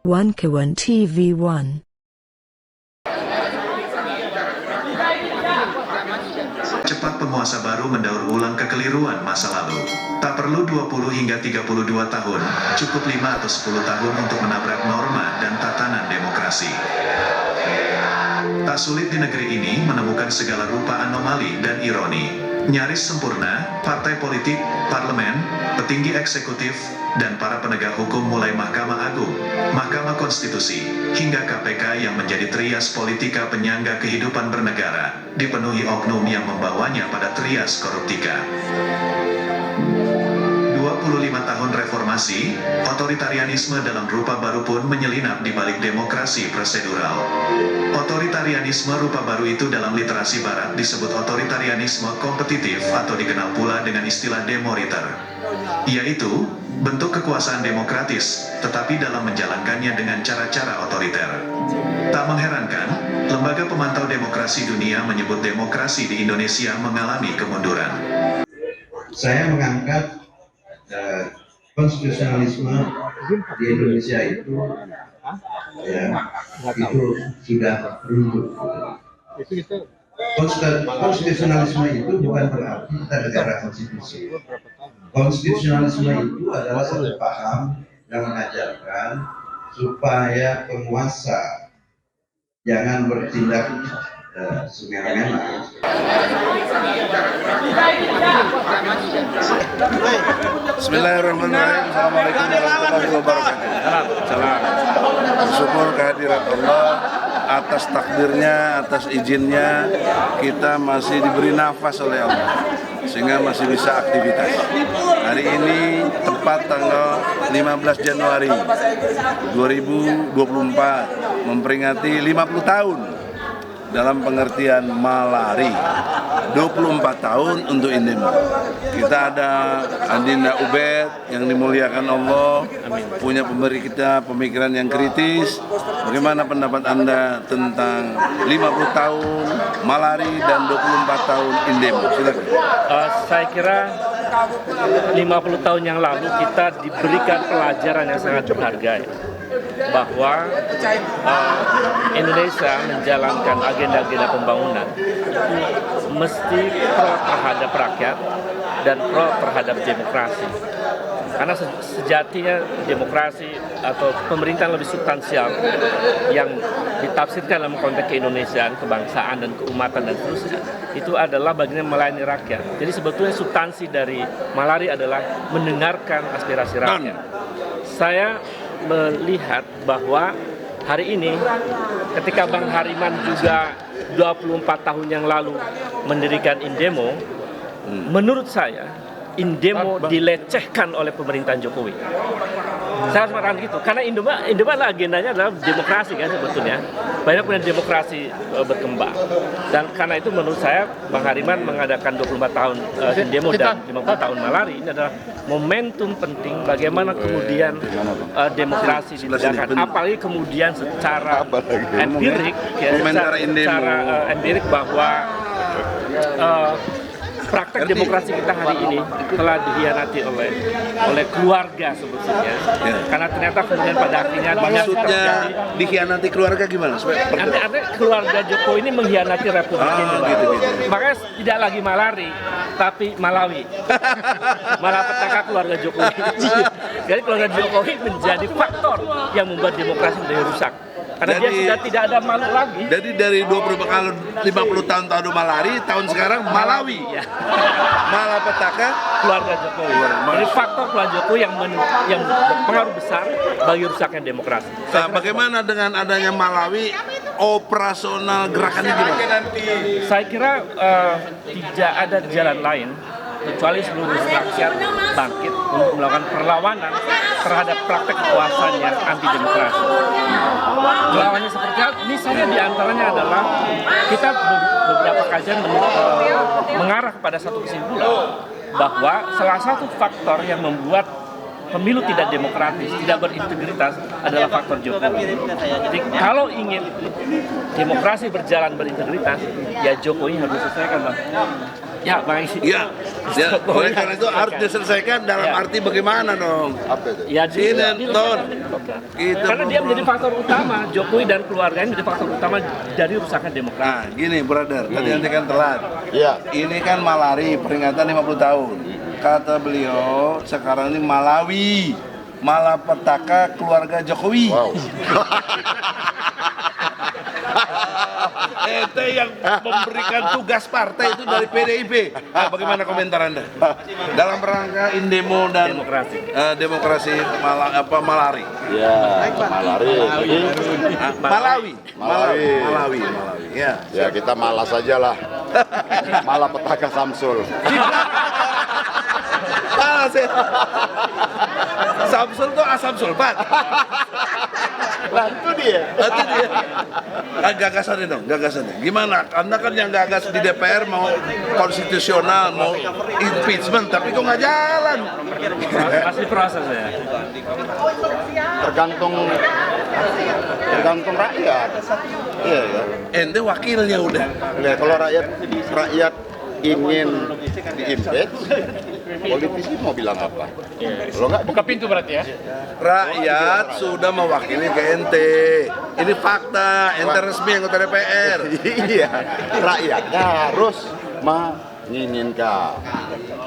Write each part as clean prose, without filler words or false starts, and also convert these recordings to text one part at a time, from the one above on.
One Kawan TV1. Cepat penguasa baru mendaur ulang kekeliruan masa lalu. Tak perlu 20 hingga 32 tahun, cukup 5 atau 10 tahun untuk menabrak norma dan tatanan demokrasi. Tak sulit di negeri ini menemukan segala rupa anomali dan ironi. Nyaris sempurna, partai politik, parlemen, petinggi eksekutif, dan para penegak hukum mulai Mahkamah Agung, Mahkamah Konstitusi, hingga KPK yang menjadi trias politika penyangga kehidupan bernegara, dipenuhi oknum yang membawanya pada trias koruptika. 25 tahun reformasi, otoritarianisme dalam rupa baru pun menyelinap di balik demokrasi prosedural. Otoritarianisme rupa baru itu dalam literasi barat disebut otoritarianisme kompetitif atau dikenal pula dengan istilah demoriter, yaitu bentuk kekuasaan demokratis, tetapi dalam menjalankannya dengan cara-cara otoriter. Tak mengherankan, Lembaga Pemantau Demokrasi Dunia menyebut demokrasi di Indonesia mengalami kemunduran. Saya mengangkat konstitusionalisme di Indonesia itu sudah runtuh. Konstitusionalisme itu bukan berarti kita negara konstitusi. Konstitusionalisme itu adalah satu paham yang mengajarkan supaya penguasa jangan bertindak semena-mena. Bismillahirrahmanirrahim. Assalamualaikum warahmatullahi wabarakatuh. Salam. Bersyukur kehadirat Allah atas takdirnya, atas izinnya kita masih diberi nafas oleh Allah sehingga masih bisa aktivitas. Hari ini tepat tanggal 15 Januari 2024 memperingati 50 tahun dalam pengertian malari, 24 tahun untuk Indemo. Kita ada Andinda Ubed yang dimuliakan Allah, punya pemberi kita pemikiran yang kritis. Bagaimana pendapat Anda tentang 50 tahun malari dan 24 tahun Indemo? Silakan. Saya kira 50 tahun yang lalu kita diberikan pelajaran yang sangat berharga, bahwa Indonesia menjalankan agenda-agenda pembangunan mesti pro terhadap rakyat dan pro terhadap demokrasi. Karena sejatinya demokrasi atau pemerintahan lebih substansial yang ditafsirkan dalam konteks keindonesiaan, kebangsaan dan keumatan dan seterusnya, itu adalah bagian melayani rakyat. Jadi sebetulnya substansi dari malari adalah mendengarkan aspirasi rakyat. Saya melihat bahwa hari ini ketika Bang Hariman juga 24 tahun yang lalu mendirikan Indemo, menurut saya Indemo dilecehkan oleh pemerintahan Jokowi. Saya harus mengatakan gitu, karena Indemo agendanya adalah demokrasi kan sebetulnya. Banyak kemudian demokrasi berkembang. Dan karena itu menurut saya Bang Hariman mengadakan 24 tahun Indemo dan 50 tahun malari ini adalah momentum penting bagaimana kemudian demokrasi ditegakkan. Apalagi kemudian secara empirik, secara empirik bahwa praktek demokrasi kita hari ini telah dihianati oleh keluarga sebetulnya. Karena ternyata kemudian pada akhirnya maksudnya dikhianati keluarga gimana? Artinya keluarga Jokowi ini mengkhianati Republik Indonesia. Gitu. Makanya tidak lagi malari, tapi Malawi. Malapetaka keluarga Jokowi. Jadi keluarga Jokowi menjadi faktor yang membuat demokrasi menjadi rusak. Karena dia sudah tidak ada malu lagi. Jadi dari 50 tahun malari, tahun sekarang Malawi. Ya. Malapetaka keluarga Jokowi. Jadi faktor keluarga Jokowi yang berpengaruh besar bagi rusaknya demokrasi. Nah, bagaimana dengan adanya Malawi, operasional gerakannya gimana? Saya kira tidak ada jalan lain kecuali seluruh rakyat bangkit untuk melakukan perlawanan terhadap praktek kekuasaan yang anti demokrasi. Perlawanannya seperti apa? Misalnya diantaranya adalah kita beberapa kajian mengarah kepada satu kesimpulan bahwa salah satu faktor yang membuat pemilu tidak demokratis, tidak berintegritas adalah faktor Jokowi. Jadi kalau ingin demokrasi berjalan berintegritas, ya Jokowi harus diselesaikan, Bang. Ya, baik. Ya, oleh karena itu harus diselesaikan dalam arti bagaimana dong? Ya, Sinetron. Gitu. Karena dia menjadi faktor utama, Jokowi dan keluarganya menjadi faktor utama dari rusakan demokrasi. Nah, gini brother, tadi nanti kan telat. Iya. Ini kan Malari, peringatan 50 tahun. Kata beliau, sekarang ini Malawi, malapetaka keluarga Jokowi. Wow. Ente yang memberikan tugas partai itu dari PDIP. Nah, bagaimana komentar Anda? Dalam rangka Indemo dan demokrasi Malari. Ya, Malari. Malawi. Ya. Ya kita malas aja lah. Malah petaka Samsul. Malas ya. Samsul tuh asam sulfat. Nah, itu dia. Gagasannya dong, gagasannya. Gimana? Anda kan yang gagas di DPR mau konstitusional, mau impeachment, tapi kok nggak jalan? Masih proses ya. Tergantung rakyat. Iya ya. Ente wakilnya udah. Nah, kalau rakyat ingin di-impeach, politisi mau bilang apa? Kalau nggak Buka pintu berarti ya. Iya. Rakyat sudah mewakili ke ente. Ini fakta, ente resmi anggota DPR. Iya, rakyatnya harus menginginkan.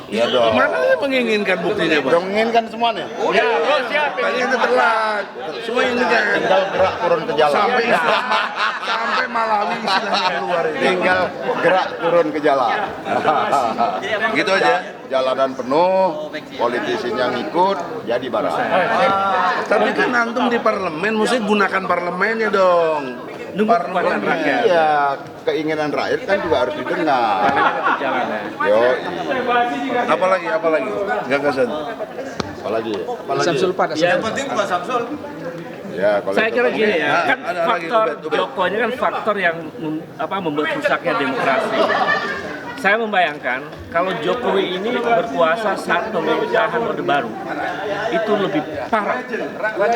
Iya dong. Mana yang menginginkan buktinya, Bang? Dong menginginkan semuanya. Ya, lo siapa? Tadi ente telat. Semua ini kan. Tinggal gerak turun ke jalan. Sampai Malawi istilahnya keluar ini. Tinggal gerak turun ke jalan. Gitu aja. Jalanan penuh, politisinya ngikut, jadi barang. Tapi kan antum di parlemen, mesti gunakan parlemennya dong. Kekuatan rakyat. Iya, keinginan rakyat kan juga harus didengar. Jalan ya. Yo, Apalagi gagasan. apalagi. Yang penting bukan Samsul. Ya, kalau Saya kira gini ya, kan Ada lagi, faktor Ubed. Jokowi ini kan faktor yang membuat rusaknya demokrasi. Saya membayangkan kalau Jokowi ini berkuasa saat pemerintahan Orde Baru itu lebih parah,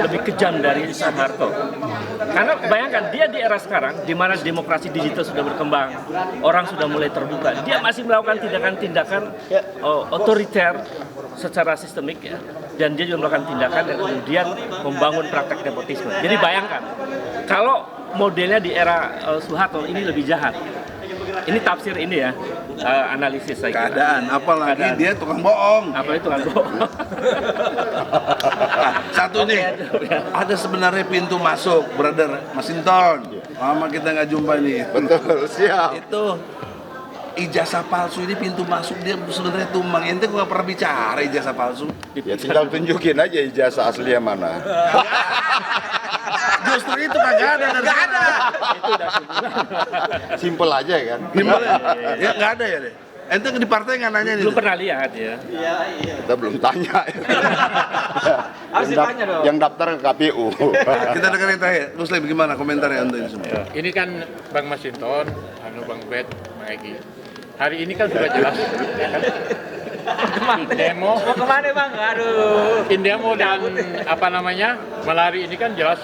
lebih kejam dari Soeharto. Karena bayangkan dia di era sekarang di mana demokrasi digital sudah berkembang, orang sudah mulai terbuka, dia masih melakukan tindakan-tindakan otoriter secara sistemik ya, dan dia juga melakukan tindakan yang kemudian membangun praktek nepotisme. Jadi bayangkan kalau modelnya di era Soeharto ini lebih jahat. Ini tafsir ini ya, analisis saya kira. Keadaan, apalagi dia tukang bohong. Apa itu kan bohong? Satu nih, ada sebenarnya pintu masuk, brother Masinton. Lama kita nggak jumpa nih. betul, siap. Itu ijazah palsu ini pintu masuk dia sebenarnya tumbang. Ente kok nggak pernah bicara ijazah palsu? Ya tinggal tunjukin aja ijazah aslinya mana. Justru itu kagak ada. Nggak ada. Simpel aja kan. Gimana? Ya nggak ada ya deh. Ente di partai nggak nanya nih. Belum pernah lihat ya. Kita belum tanya. Harus ditanya dong. Yang daftar ke KPU. Kita dengerin tanya. Muslim gimana komentarnya untuk ini semua? Ini kan Bang Masinton, Bang Ubed, Bang Egi. Hari ini kan sudah jelas, ya kan? Indemo, Mau kemana bang? Aduh. Indemo dan Malari ini kan jelas.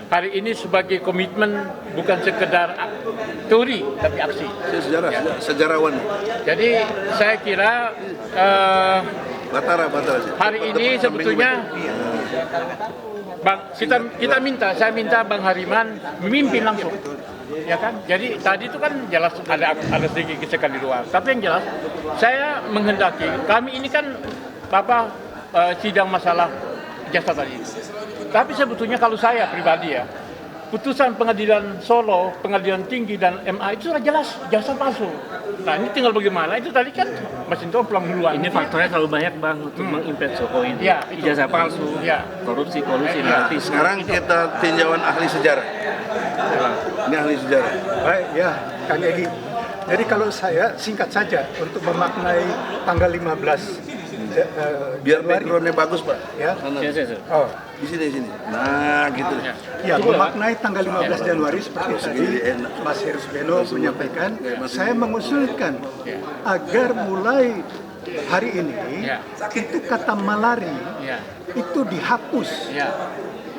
Hari ini sebagai komitmen bukan sekedar teori tapi aksi. Sejarawan. Jadi saya kira Batara. hari ini sebetulnya Bang, saya minta Bang Hariman memimpin langsung, ya kan? Jadi tadi itu kan jelas ada sedikit gesekan di luar. Tapi yang jelas, saya menghendaki kami ini kan sidang masalah jasa tadi. Tapi sebetulnya kalau saya pribadi ya, putusan pengadilan Solo, pengadilan tinggi dan MA itu sudah jelas jasa palsu. Nah ini tinggal bagaimana? Itu tadi kan Masinton pulang duluan. Ini faktornya terlalu banyak bang untuk mengimpeach Jokowi. Ya, itu. Ijazah palsu, Ya. korupsi, Nah, sekarang kita tinjauan ahli sejarah. Ini ahli sejarah. Baik, ya, Kang Egi. Jadi kalau saya singkat saja untuk memaknai tanggal 15 Biar Januari. backgroundnya bagus pak. Ya. Sana. Oh, Di sini. Nah gitu. ya, memaknai tanggal 15 Januari seperti tadi Mas Heru Beno menyampaikan, saya mengusulkan agar mulai hari ini Ya. itu kata malari Ya. itu dihapus. Ya.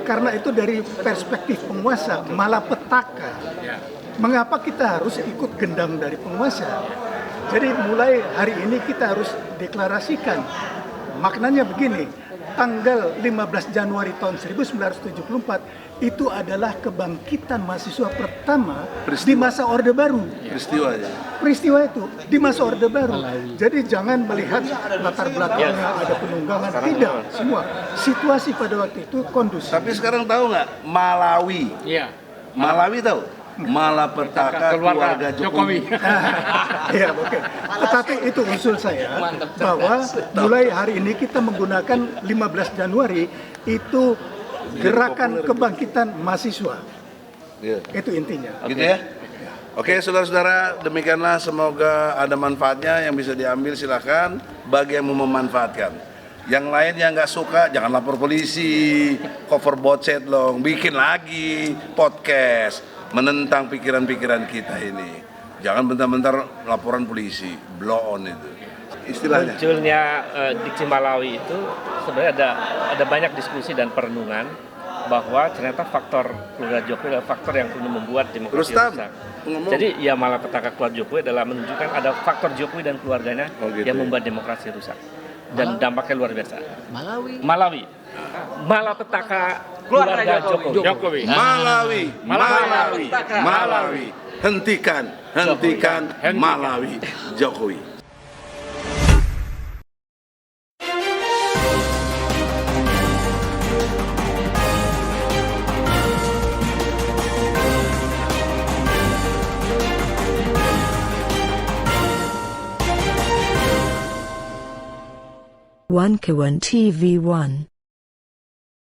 Karena itu dari perspektif penguasa malapetaka. Ya. Mengapa kita harus ikut gendang dari penguasa? Jadi mulai hari ini kita harus deklarasikan. Maknanya begini, tanggal 15 Januari tahun 1974 itu adalah kebangkitan mahasiswa pertama di masa Orde Baru. Peristiwa itu di masa Orde Baru. Jadi jangan melihat latar belakangnya ada penunggangan, tidak. Semua situasi pada waktu itu kondusif. Tapi sekarang tahu nggak Malawi? Iya. Malawi tahu? Malapetaka keluarga Jokowi. Ya, oke. Tetapi itu usul saya bahwa mulai hari ini kita menggunakan 15 Januari itu gerakan kebangkitan mahasiswa. Itu intinya. Gitu ya? Oke, saudara-saudara, demikianlah, semoga ada manfaatnya yang bisa diambil, silahkan. Bagi yang mau memanfaatkan. Yang lain yang nggak suka, jangan lapor polisi, cover bocet loh, bikin lagi podcast menentang pikiran-pikiran kita ini. Jangan bentar-bentar laporan polisi, blow on itu. Istilahnya. Munculnya diksi Malawi itu sebenarnya ada banyak diskusi dan perenungan bahwa ternyata faktor keluarga Jokowi adalah faktor yang kemudian membuat demokrasi rusak. Jadi ya malapetaka keluarga Jokowi adalah menunjukkan ada faktor Jokowi dan keluarganya yang membuat demokrasi rusak dan dampaknya luar biasa. Malawi. Malapetaka keluarga Jokowi. Malawi. Hentikan Malawi Jokowi. One Kawan TV 1